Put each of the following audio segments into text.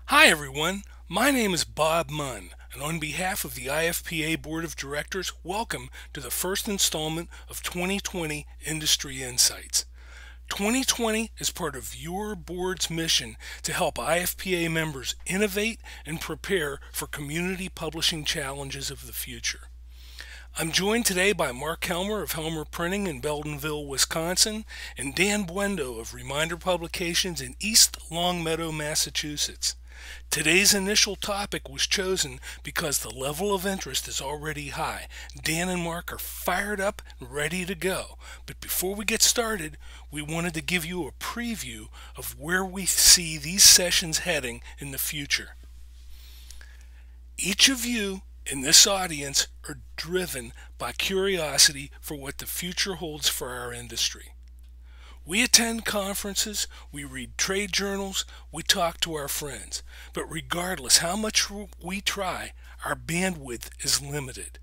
Hi everyone, my name is Bob Munn, and on behalf of the IFPA Board of Directors, welcome to the first installment of 2020 Industry Insights. 2020 is part of your board's mission to help IFPA members innovate and prepare for community publishing challenges of the future. I'm joined today by Mark Helmer of Helmer Printing in Beldenville, Wisconsin, and Dan Buendo of Reminder Publications in East Longmeadow, Massachusetts. Today's initial topic was chosen because the level of interest is already high. Dan and Mark are fired up and ready to go. But before we get started, we wanted to give you a preview of where we see these sessions heading in the future. Each of you in this audience are driven by curiosity for what the future holds for our industry. We attend conferences, we read trade journals, we talk to our friends. But regardless how much we try, our bandwidth is limited.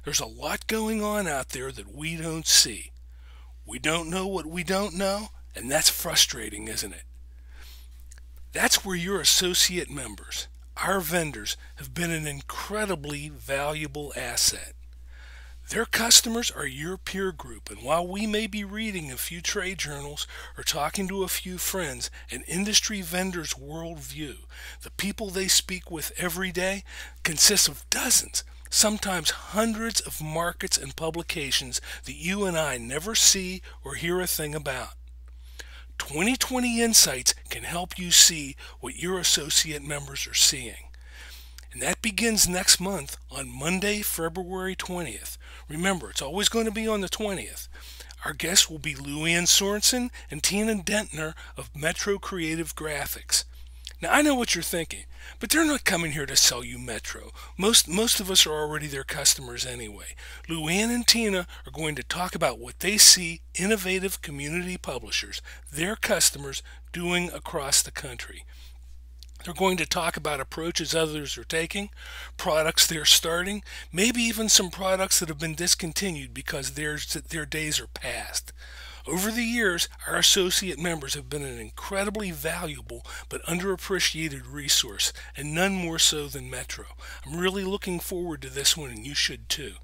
There's a lot going on out there that we don't see. We don't know what we don't know, and that's frustrating, isn't it? That's where your associate members, our vendors, have been an incredibly valuable asset. Their customers are your peer group, and while we may be reading a few trade journals or talking to a few friends, an industry vendor's worldview, the people they speak with every day, consists of dozens, sometimes hundreds of markets and publications that you and I never see or hear a thing about. 2020 Insights can help you see what your associate members are seeing. And that begins next month on Monday, February 20th. Remember, it's always going to be on the 20th. Our guests will be Luann Sorensen and Tina Dentner of Metro Creative Graphics. Now, I know what you're thinking, but they're not coming here to sell you Metro. Most of us are already their customers anyway. Luann and Tina are going to talk about what they see innovative community publishers, their customers, doing across the country. They're going to talk about approaches others are taking, products they're starting, maybe even some products that have been discontinued because their days are past. Over the years, our associate members have been an incredibly valuable but underappreciated resource, and none more so than Metro. I'm really looking forward to this one, and you should too.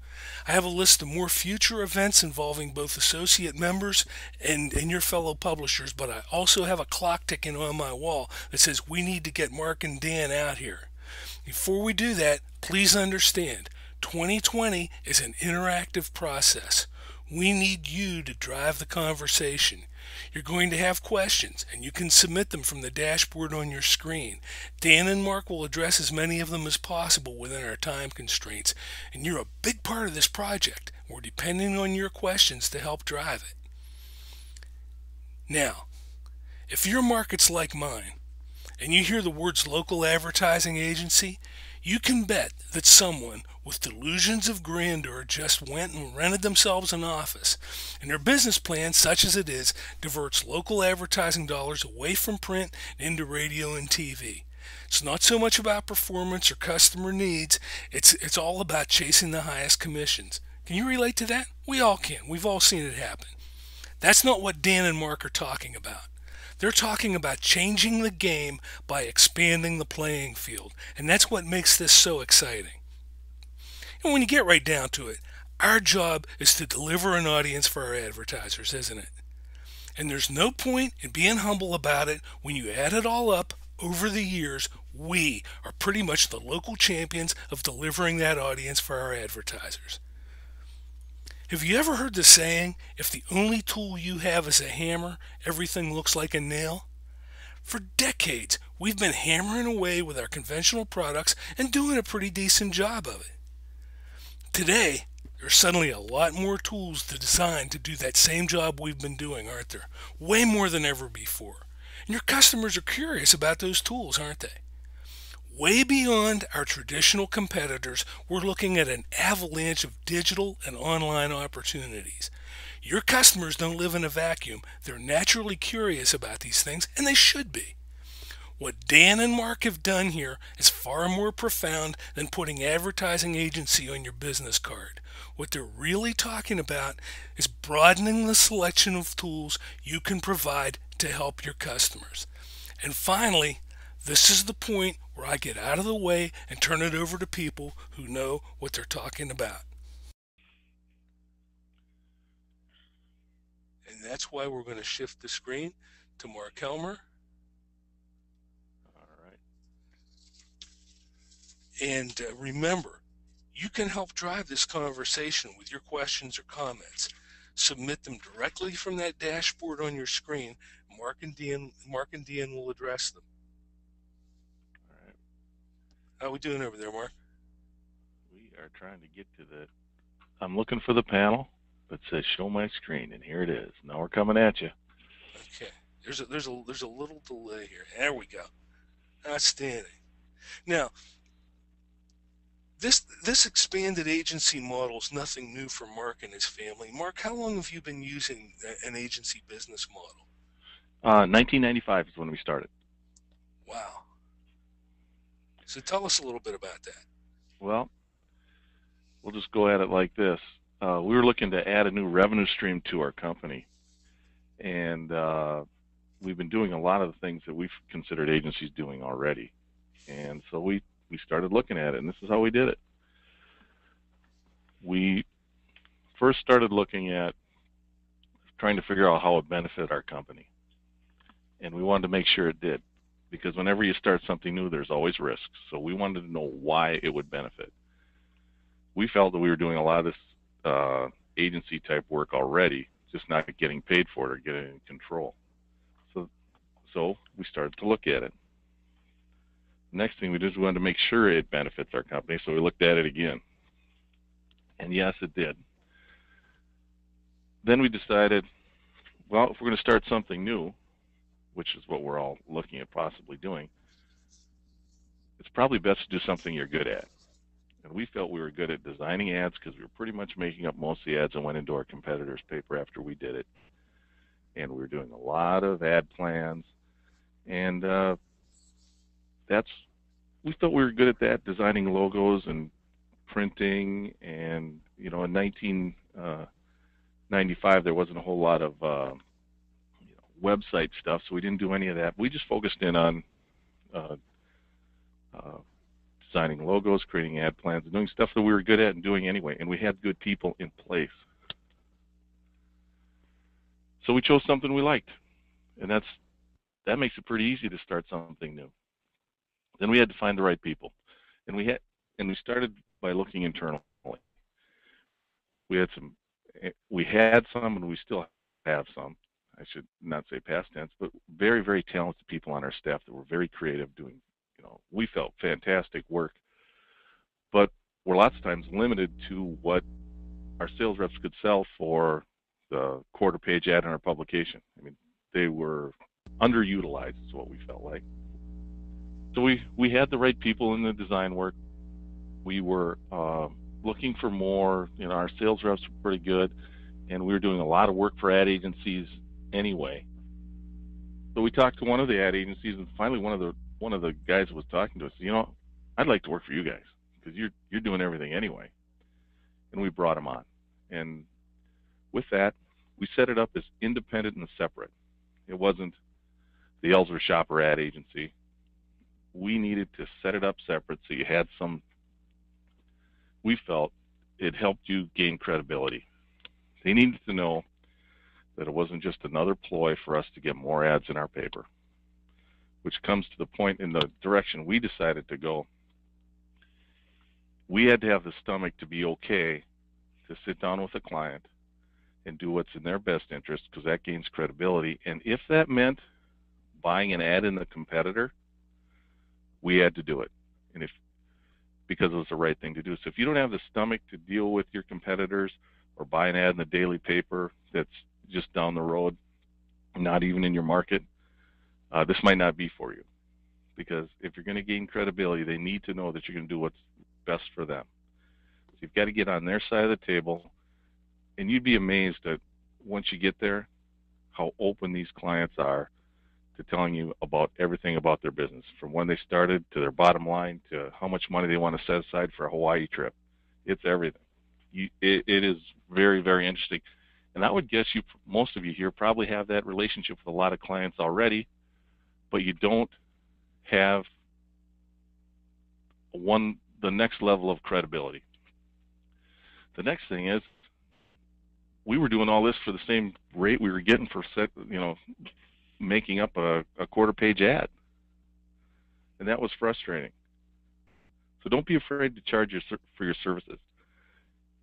I have a list of more future events involving both associate members and your fellow publishers, but I also have a clock ticking on my wall that says we need to get Mark and Dan out here. Before we do that, please understand, 2020 is an interactive process. We need you to drive the conversation. You're going to have questions, and you can submit them from the dashboard on your screen. Dan and Mark will address as many of them as possible within our time constraints, and you're a big part of this project. We're depending on your questions to help drive it. Now, if your market's like mine, and you hear the words local advertising agency, you can bet that someone with delusions of grandeur just went and rented themselves an office, and their business plan, such as it is, diverts local advertising dollars away from print and into radio and TV. It's not so much about performance or customer needs, it's all about chasing the highest commissions. Can you relate to that? We all can. We've all seen it happen. That's not what Dan and Mark are talking about. They're talking about changing the game by expanding the playing field, and that's what makes this so exciting. And when you get right down to it, our job is to deliver an audience for our advertisers, isn't it? And there's no point in being humble about it. When you add it all up, over the years, we are pretty much the local champions of delivering that audience for our advertisers. Have you ever heard the saying, if the only tool you have is a hammer, everything looks like a nail? For decades, we've been hammering away with our conventional products and doing a pretty decent job of it. Today, there's suddenly a lot more tools designed to do that same job we've been doing, aren't there? Way more than ever before. And your customers are curious about those tools, aren't they? Way beyond our traditional competitors, we're looking at an avalanche of digital and online opportunities. Your customers don't live in a vacuum. They're naturally curious about these things, and they should be. What Dan and Mark have done here is far more profound than putting advertising agency on your business card. What they're really talking about is broadening the selection of tools you can provide to help your customers. And finally, This is the point where I get out of the way and turn it over to people who know what they're talking about. And that's why we're going to shift the screen to Mark Helmer. All right. And remember, you can help drive this conversation with your questions or comments. Submit them directly from that dashboard on your screen. Mark and Dean will address them. All right. How are we doing over there, Mark? We are trying to get to the. I'm looking for the panel that says "Show my screen," and here it is. Now we're coming at you. Okay. There's a little delay here. There we go. Outstanding. Now, this expanded agency model is nothing new for Mark and his family. Mark, how long have you been using an agency business model? 1995 is when we started. Wow. So tell us a little bit about that. Well, we'll just go at it like this. We were looking to add a new revenue stream to our company, and we've been doing a lot of the things that we've considered agencies doing already. And so we started looking at it, and this is how we did it. We first started looking at trying to figure out how it benefited our company. And we wanted to make sure it did, because whenever you start something new, there's always risks. So we wanted to know why it would benefit. We felt that we were doing a lot of this agency type work already, just not getting paid for it or getting in control. So we started to look at it. The next thing we did is we wanted to make sure it benefits our company, so we looked at it again. And yes, it did. Then we decided, well, if we're going to start something new, which is what we're all looking at possibly doing, it's probably best to do something you're good at. And we felt we were good at designing ads because we were pretty much making up most of the ads that went into our competitors' paper after we did it. And we were doing a lot of ad plans. And we thought we were good at that, designing logos and printing. And, in 1995, there wasn't a whole lot of website stuff, so we didn't do any of that. We just focused in on designing logos, creating ad plans, and doing stuff that we were good at and doing anyway, and we had good people in place. So we chose something we liked, and that makes it pretty easy to start something new. Then we had to find the right people, and we started by looking internally. We had some, and we still have some. I should not say past tense, but very, very talented people on our staff that were very creative, doing, we felt fantastic work, but we're lots of times limited to what our sales reps could sell for the quarter page ad in our publication. I mean, they were underutilized is what we felt like. So we had the right people in the design work. We were looking for more, our sales reps were pretty good, and we were doing a lot of work for ad agencies anyway. So we talked to one of the ad agencies, and finally one of the guys was talking to us, I'd like to work for you guys because you're doing everything anyway. And we brought him on. And with that, we set it up as independent and separate. It wasn't the Ellsworth Shopper ad agency. We needed to set it up separate so you had some, we felt it helped you gain credibility. They needed to know that it wasn't just another ploy for us to get more ads in our paper, which comes to the point in the direction we decided to go. We had to have the stomach to be okay to sit down with a client and do what's in their best interest, because that gains credibility. And if that meant buying an ad in the competitor, we had to do it, and because it was the right thing to do. So if you don't have the stomach to deal with your competitors or buy an ad in the daily paper that's just down the road, not even in your market, this might not be for you. Because if you're going to gain credibility, they need to know that you're going to do what's best for them. So you've got to get on their side of the table, and you'd be amazed at, once you get there, how open these clients are to telling you about everything about their business, from when they started to their bottom line to how much money they want to set aside for a Hawaii trip. It's everything. It is very, very interesting. And I would guess most of you here probably have that relationship with a lot of clients already, but you don't have the next level of credibility. The next thing is, we were doing all this for the same rate we were getting for making up a quarter-page ad, and that was frustrating. So don't be afraid to charge for your services.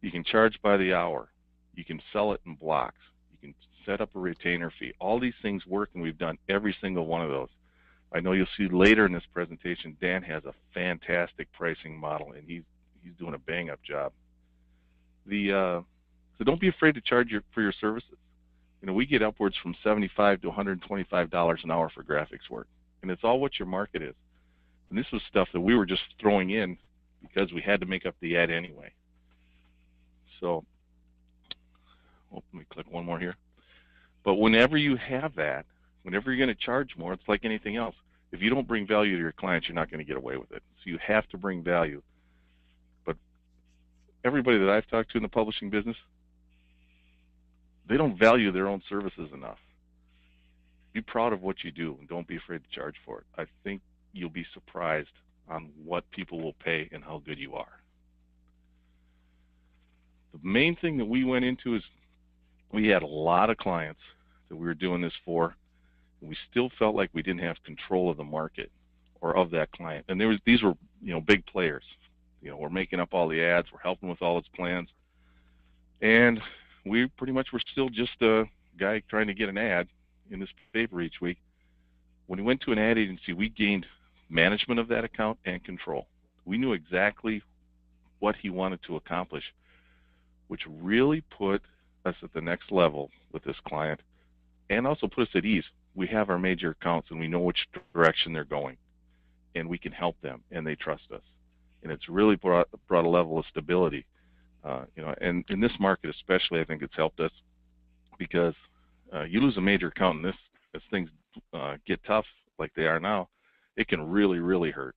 You can charge by the hour. You can sell it in blocks. You can set up a retainer fee. All these things work, and we've done every single one of those. I know you'll see later in this presentation, Dan has a fantastic pricing model, and he's doing a bang-up job. So don't be afraid to charge for your services. We get upwards from $75 to $125 an hour for graphics work, and it's all what your market is. And this was stuff that we were just throwing in because we had to make up the ad anyway. So, let me click one more here. But whenever you have that, whenever you're going to charge more, it's like anything else. If you don't bring value to your clients, you're not going to get away with it. So you have to bring value. But everybody that I've talked to in the publishing business, they don't value their own services enough. Be proud of what you do and don't be afraid to charge for it. I think you'll be surprised on what people will pay and how good you are. The main thing that we went into is we had a lot of clients that we were doing this for, and we still felt like we didn't have control of the market or of that client. And these were big players. We're making up all the ads, we're helping with all its plans, and we pretty much were still just a guy trying to get an ad in this paper each week. When we went to an ad agency, we gained management of that account and control. We knew exactly what he wanted to accomplish, which really put us at the next level with this client and also put us at ease. We have our major accounts and we know which direction they're going, and we can help them, and they trust us. And it's really brought a level of stability. And in this market especially, I think it's helped us because you lose a major account in this, as things get tough like they are now, it can really, really hurt.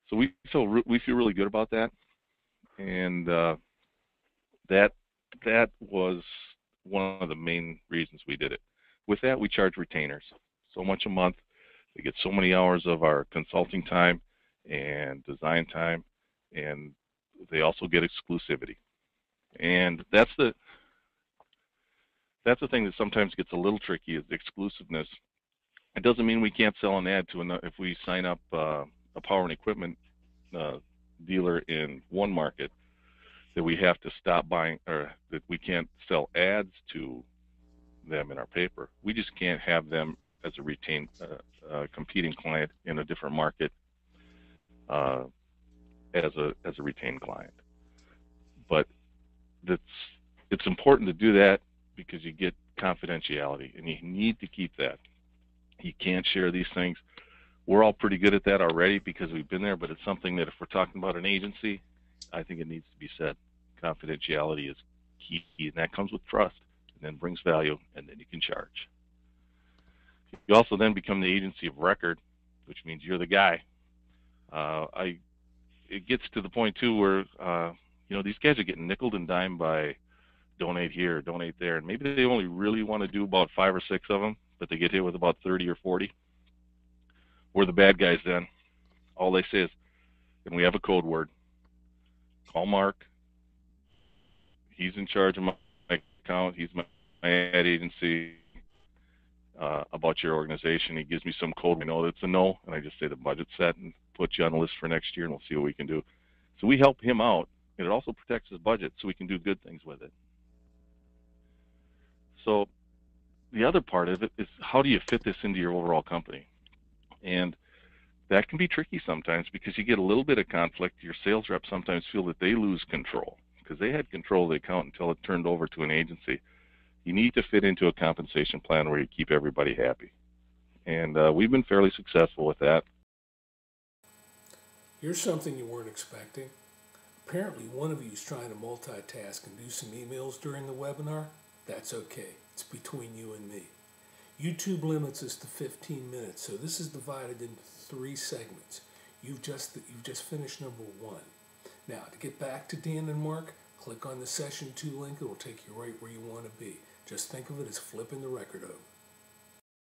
So we feel really good about that, and that was one of the main reasons we did it. With that, we charge retainers so much a month. They get so many hours of our consulting time and design time, and they also get exclusivity. And that's the thing that sometimes gets a little tricky, is the exclusiveness. It doesn't mean we can't sell an ad to if we sign up a power and equipment dealer in one market, that we have to stop buying, or that we can't sell ads to them in our paper. We just can't have them as a retained competing client in a different market as a retained client. But it's important to do that because you get confidentiality, and you need to keep that. You can't share these things. We're all pretty good at that already because we've been there, but it's something that if we're talking about an agency, I think it needs to be said. Confidentiality is key, and that comes with trust, and then brings value, and then you can charge. You also then become the agency of record, which means you're the guy. It gets to the point too where these guys are getting nickeled and dimed by donate here, donate there, and maybe they only really want to do about 5 or 6 of them, but they get hit with about 30 or 40. We're the bad guys then. All they say is, and we have a code word, call Mark. He's in charge of my account. He's my ad agency. About your organization, he gives me some code. I know that's a no, and I just say the budget's set and put you on the list for next year, and we'll see what we can do. So we help him out, and it also protects his budget so we can do good things with it. So the other part of it is, how do you fit this into your overall company? And that can be tricky sometimes because you get a little bit of conflict. Your sales reps sometimes feel that they lose control because they had control of the account until it turned over to an agency. You need to fit into a compensation plan where you keep everybody happy. And we've been fairly successful with that. Here's something you weren't expecting. Apparently one of you is trying to multitask and do some emails during the webinar. That's okay. It's between you and me. YouTube limits us to 15 minutes, so this is divided into 3 segments. You've just finished number 1. Now, to get back to Dan and Mark, click on the Session 2 link. It will take you right where you want to be. Just think of it as flipping the record over.